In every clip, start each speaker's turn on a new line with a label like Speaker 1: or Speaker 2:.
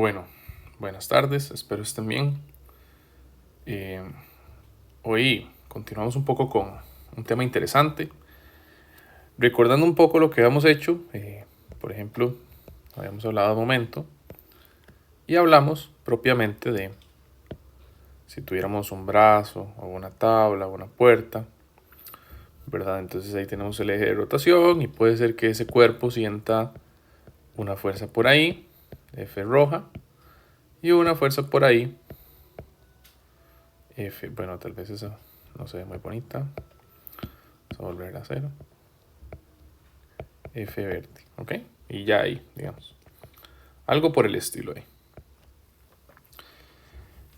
Speaker 1: Bueno, buenas tardes, espero estén bien. Eh, Hoy continuamos un poco con un tema interesante, recordando un poco lo que habíamos hecho. Por ejemplo, habíamos hablado de momento y hablamos propiamente de si tuviéramos un brazo o una tabla o una puerta, ¿verdad? Entonces ahí tenemos el eje de rotación y puede ser que ese cuerpo sienta una fuerza por ahí, F roja, y una fuerza por ahí, F, bueno, tal vez esa no se ve muy bonita. Vamos a volver a cero. F verde, ¿ok? Y ya ahí, digamos. Algo por el estilo ahí.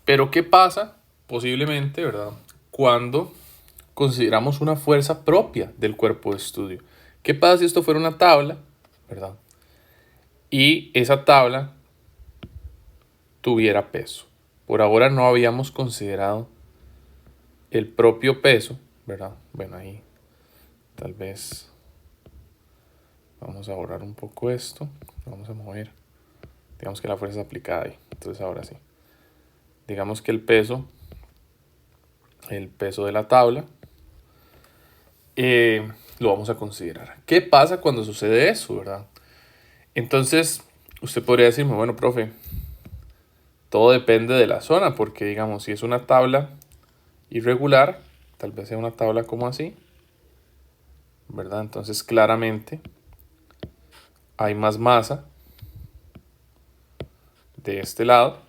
Speaker 1: Pero ¿qué pasa? Posiblemente, ¿verdad? Cuando consideramos una fuerza propia del cuerpo de estudio. ¿Qué pasa si esto fuera una tabla, ¿verdad? Y esa tabla tuviera peso. Por ahora no habíamos considerado el propio peso, ¿verdad? Bueno, ahí tal vez vamos a borrar un poco esto. Vamos a mover. Digamos que la fuerza es aplicada ahí. Entonces ahora sí. Digamos que el peso de la tabla, lo vamos a considerar. ¿Qué pasa cuando sucede eso, verdad? Entonces, usted podría decirme, bueno, profe, todo depende de la zona, porque digamos, si es una tabla irregular, tal vez sea una tabla como así, ¿verdad? Entonces, claramente, hay más masa de este lado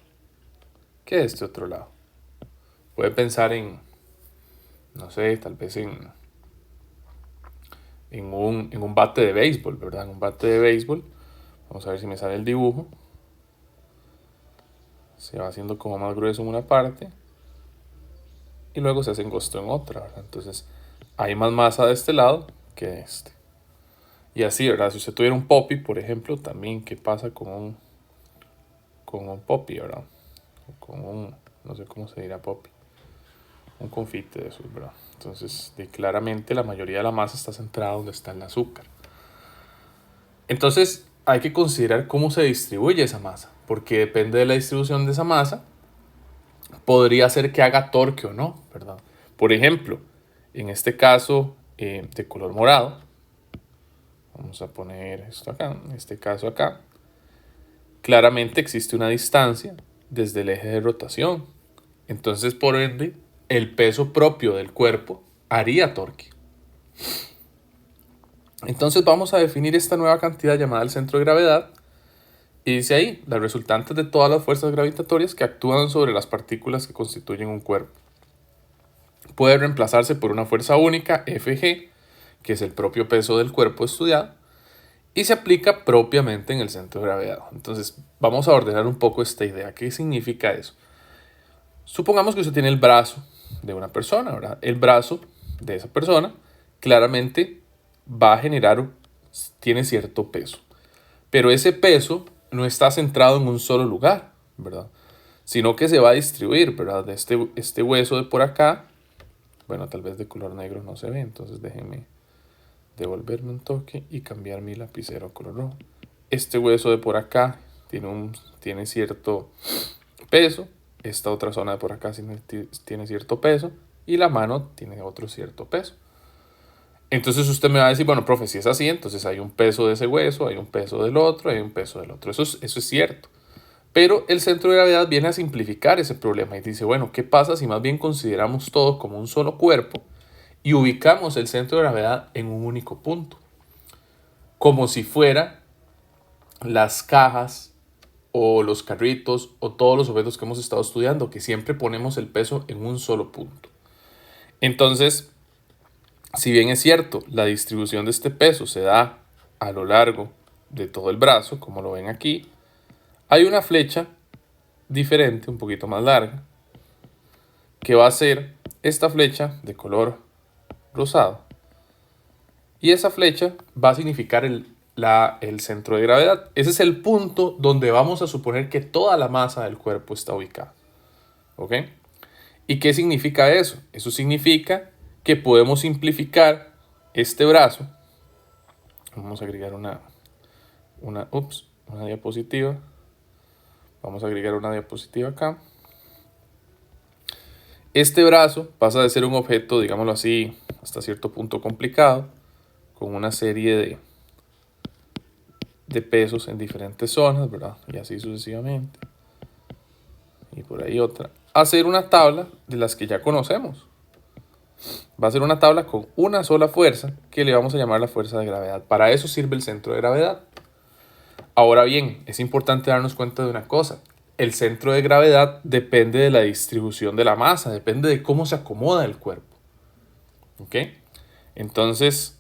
Speaker 1: que de este otro lado. Puede pensar en, no sé, tal vez en un bate de béisbol, ¿verdad? En un bate de béisbol. Vamos a ver si me sale el dibujo. Se va haciendo como más grueso en una parte y luego se hace angosto en otra, ¿verdad? Entonces hay más masa de este lado que de este. Y así, ¿verdad? Si usted tuviera un poppy, por ejemplo, también, ¿qué pasa con un poppy, ¿verdad? O con un, no sé cómo se dirá poppy, un confite de esos, ¿verdad? Entonces, claramente la mayoría de la masa está centrada donde está el azúcar. Entonces, hay que considerar cómo se distribuye esa masa, porque depende de la distribución de esa masa, podría ser que haga torque o no, ¿verdad? Por ejemplo, en este caso de color morado, vamos a poner esto acá, en este caso acá, claramente existe una distancia desde el eje de rotación. Entonces, por ende, el peso propio del cuerpo haría torque. Entonces vamos a definir esta nueva cantidad llamada el centro de gravedad. Y dice ahí, las resultantes de todas las fuerzas gravitatorias que actúan sobre las partículas que constituyen un cuerpo. Puede reemplazarse por una fuerza única, Fg, que es el propio peso del cuerpo estudiado, y se aplica propiamente en el centro de gravedad. Entonces, vamos a ordenar un poco esta idea. ¿Qué significa eso? Supongamos que usted tiene el brazo de una persona, ¿verdad? El brazo de esa persona claramente va a generar, tiene cierto peso. Pero ese peso no está centrado en un solo lugar, ¿verdad? Sino que se va a distribuir, ¿verdad? De este hueso de por acá, bueno, tal vez de color negro no se ve, entonces déjenme devolverme un toque y cambiar mi lapicero a color rojo. Este hueso de por acá tiene cierto peso, esta otra zona de por acá tiene cierto peso y la mano tiene otro cierto peso. Entonces usted me va a decir, bueno, profe, si es así, entonces hay un peso de ese hueso, hay un peso del otro, hay un peso del otro. Eso es cierto. Pero el centro de gravedad viene a simplificar ese problema y dice, bueno, ¿qué pasa si más bien consideramos todo como un solo cuerpo y ubicamos el centro de gravedad en un único punto? Como si fuera las cajas o los carritos o todos los objetos que hemos estado estudiando, que siempre ponemos el peso en un solo punto. Entonces, si bien es cierto, la distribución de este peso se da a lo largo de todo el brazo, como lo ven aquí, hay una flecha diferente, un poquito más larga, que va a ser esta flecha de color rosado. Y esa flecha va a significar el centro de gravedad. Ese es el punto donde vamos a suponer que toda la masa del cuerpo está ubicada. ¿Ok? ¿Y qué significa eso? Eso significa que podemos simplificar este brazo. Vamos a agregar una diapositiva Vamos a agregar una diapositiva acá. Este brazo pasa de ser un objeto, digámoslo así, hasta cierto punto complicado, con una serie de pesos en diferentes zonas, ¿verdad? Y así sucesivamente. Y por ahí otra. A ser una tabla de las que ya conocemos. Va a ser una tabla con una sola fuerza que le vamos a llamar la fuerza de gravedad. Para eso sirve el centro de gravedad. Ahora bien, es importante darnos cuenta de una cosa. El centro de gravedad depende de la distribución de la masa, depende de cómo se acomoda el cuerpo. ¿Ok? Entonces,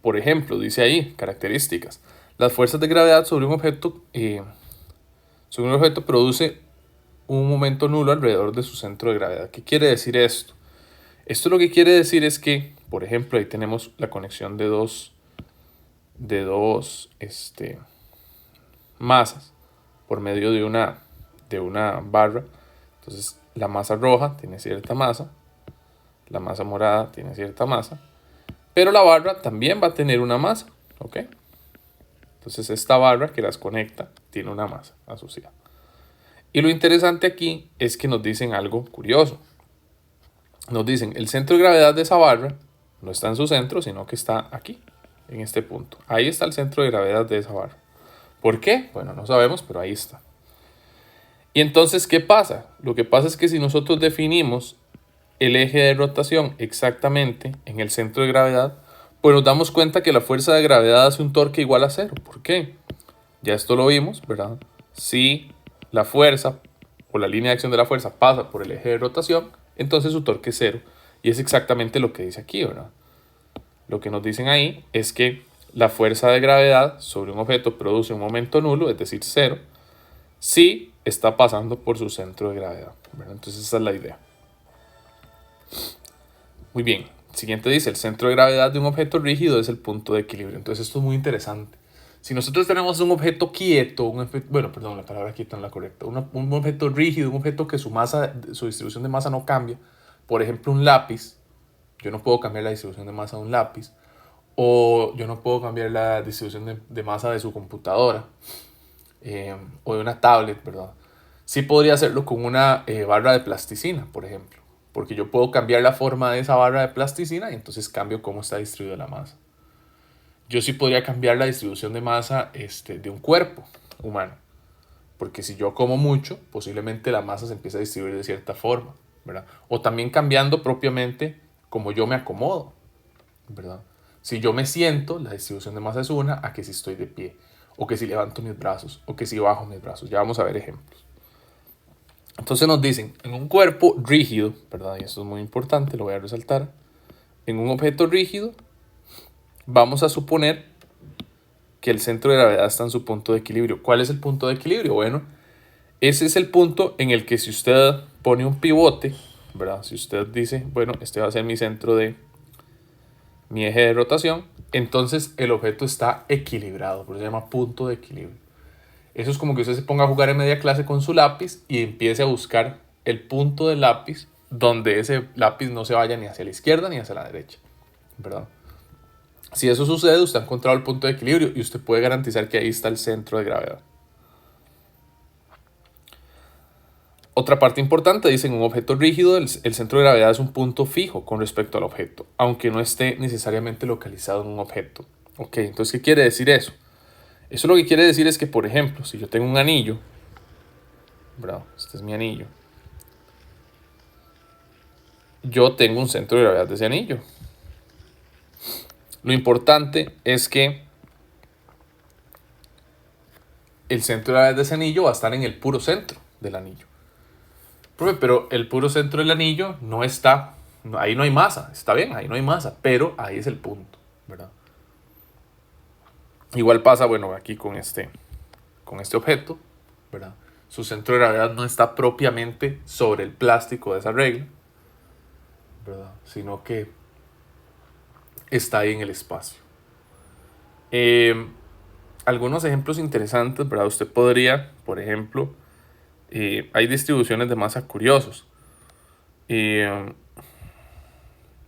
Speaker 1: por ejemplo, dice ahí, características. Las fuerzas de gravedad sobre un objeto produce un momento nulo alrededor de su centro de gravedad. ¿Qué quiere decir esto? Esto lo que quiere decir es que, por ejemplo, ahí tenemos la conexión de dos masas por medio de una barra. Entonces, la masa roja tiene cierta masa, la masa morada tiene cierta masa, pero la barra también va a tener una masa, ¿ok? Entonces, esta barra que las conecta tiene una masa asociada. Y lo interesante aquí es que nos dicen algo curioso. Nos dicen, el centro de gravedad de esa barra no está en su centro, sino que está aquí, en este punto. Ahí está el centro de gravedad de esa barra. ¿Por qué? Bueno, no sabemos, pero ahí está. Y entonces, ¿qué pasa? Lo que pasa es que si nosotros definimos el eje de rotación exactamente en el centro de gravedad, pues nos damos cuenta que la fuerza de gravedad hace un torque igual a cero. ¿Por qué? Ya esto lo vimos, ¿verdad? Si la fuerza o la línea de acción de la fuerza pasa por el eje de rotación, entonces su torque es cero. Y es exactamente lo que dice aquí, ¿verdad? Lo que nos dicen ahí es que la fuerza de gravedad sobre un objeto produce un momento nulo, es decir, cero, si está pasando por su centro de gravedad, ¿verdad? Entonces esa es la idea. Muy bien. Siguiente dice, el centro de gravedad de un objeto rígido es el punto de equilibrio. Entonces esto es muy interesante. Si nosotros tenemos un objeto quieto, la palabra quieto no es la correcta, un objeto rígido, un objeto que su distribución de masa no cambia, por ejemplo un lápiz, yo no puedo cambiar la distribución de masa de un lápiz, o yo no puedo cambiar la distribución de masa de su computadora, o de una tablet, ¿verdad? Sí podría hacerlo con una barra de plasticina, por ejemplo, porque yo puedo cambiar la forma de esa barra de plasticina y entonces cambio cómo está distribuida la masa. Yo sí podría cambiar la distribución de masa de un cuerpo humano, porque si yo como mucho, posiblemente la masa se empieza a distribuir de cierta forma, ¿verdad? O también cambiando propiamente como yo me acomodo, ¿verdad? Si yo me siento, la distribución de masa es una a que si estoy de pie, o que si levanto mis brazos, o que si bajo mis brazos. Ya vamos a ver ejemplos. Entonces nos dicen, en un cuerpo rígido, ¿verdad? Y esto es muy importante, lo voy a resaltar. En un objeto rígido, vamos a suponer que el centro de gravedad está en su punto de equilibrio. ¿Cuál es el punto de equilibrio? Bueno, ese es el punto en el que si usted pone un pivote, ¿verdad? Si usted dice, bueno, este va a ser mi centro mi eje de rotación, entonces el objeto está equilibrado, por eso se llama punto de equilibrio. Eso es como que usted se ponga a jugar en media clase con su lápiz y empiece a buscar el punto del lápiz donde ese lápiz no se vaya ni hacia la izquierda ni hacia la derecha, ¿verdad? Si eso sucede, usted ha encontrado el punto de equilibrio y usted puede garantizar que ahí está el centro de gravedad. Otra parte importante, dice, en un objeto rígido, el centro de gravedad es un punto fijo con respecto al objeto, aunque no esté necesariamente localizado en un objeto. Ok, entonces, ¿qué quiere decir eso? Eso lo que quiere decir es que, por ejemplo, si yo tengo un anillo, ¿verdad? Este es mi anillo. Yo tengo un centro de gravedad de ese anillo. Lo importante es que el centro de gravedad de ese anillo va a estar en el puro centro del anillo. Profe, pero el puro centro del anillo no está, ahí no hay masa, está bien, ahí no hay masa, pero ahí es el punto, ¿verdad? Igual pasa, bueno, aquí con este objeto, ¿verdad? Su centro de gravedad no está propiamente sobre el plástico de esa regla, ¿verdad? Sino que está ahí en el espacio. Algunos ejemplos interesantes, ¿verdad? Usted podría, por ejemplo, hay distribuciones de masa curiosos.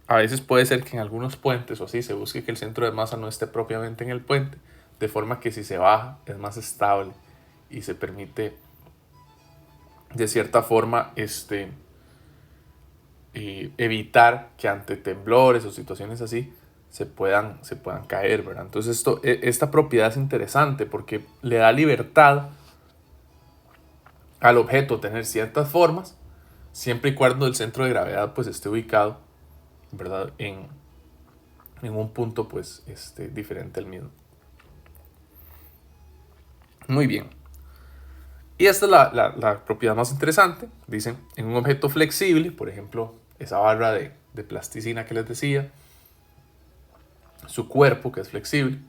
Speaker 1: A veces puede ser que en algunos puentes o así se busque que el centro de masa no esté propiamente en el puente, de forma que si se baja es más estable y se permite de cierta forma evitar que ante temblores o situaciones así se puedan caer, ¿verdad? Entonces esta propiedad es interesante porque le da libertad al objeto tener ciertas formas, siempre y cuando el centro de gravedad pues esté ubicado, ¿verdad? En un punto pues diferente al mismo. Muy bien. Y esta es la propiedad más interesante. Dicen, en un objeto flexible, por ejemplo, esa barra de plasticina que les decía, su cuerpo que es flexible,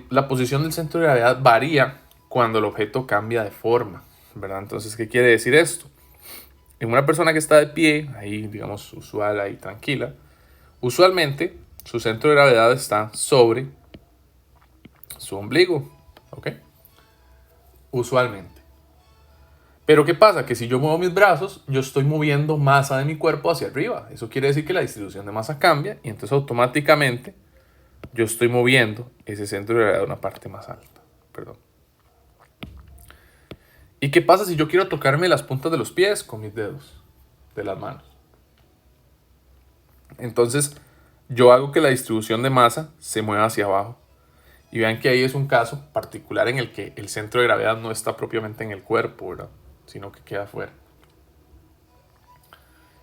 Speaker 1: la posición del centro de gravedad varía cuando el objeto cambia de forma, ¿verdad? Entonces, ¿qué quiere decir esto? En una persona que está de pie, ahí digamos usual, ahí tranquila, usualmente su centro de gravedad está sobre su ombligo, ¿ok? Usualmente. Pero ¿qué pasa? Que si yo muevo mis brazos, yo estoy moviendo masa de mi cuerpo hacia arriba. Eso quiere decir que la distribución de masa cambia y entonces automáticamente yo estoy moviendo ese centro de gravedad a una parte más alta. Perdón. ¿Y qué pasa si yo quiero tocarme las puntas de los pies con mis dedos de las manos? Entonces yo hago que la distribución de masa se mueva hacia abajo. Y vean que ahí es un caso particular en el que el centro de gravedad no está propiamente en el cuerpo, ¿verdad? Sino que queda afuera.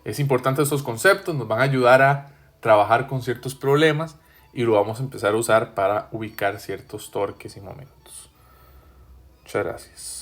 Speaker 1: Es importante estos conceptos, nos van a ayudar a trabajar con ciertos problemas y lo vamos a empezar a usar para ubicar ciertos torques y momentos. Muchas gracias.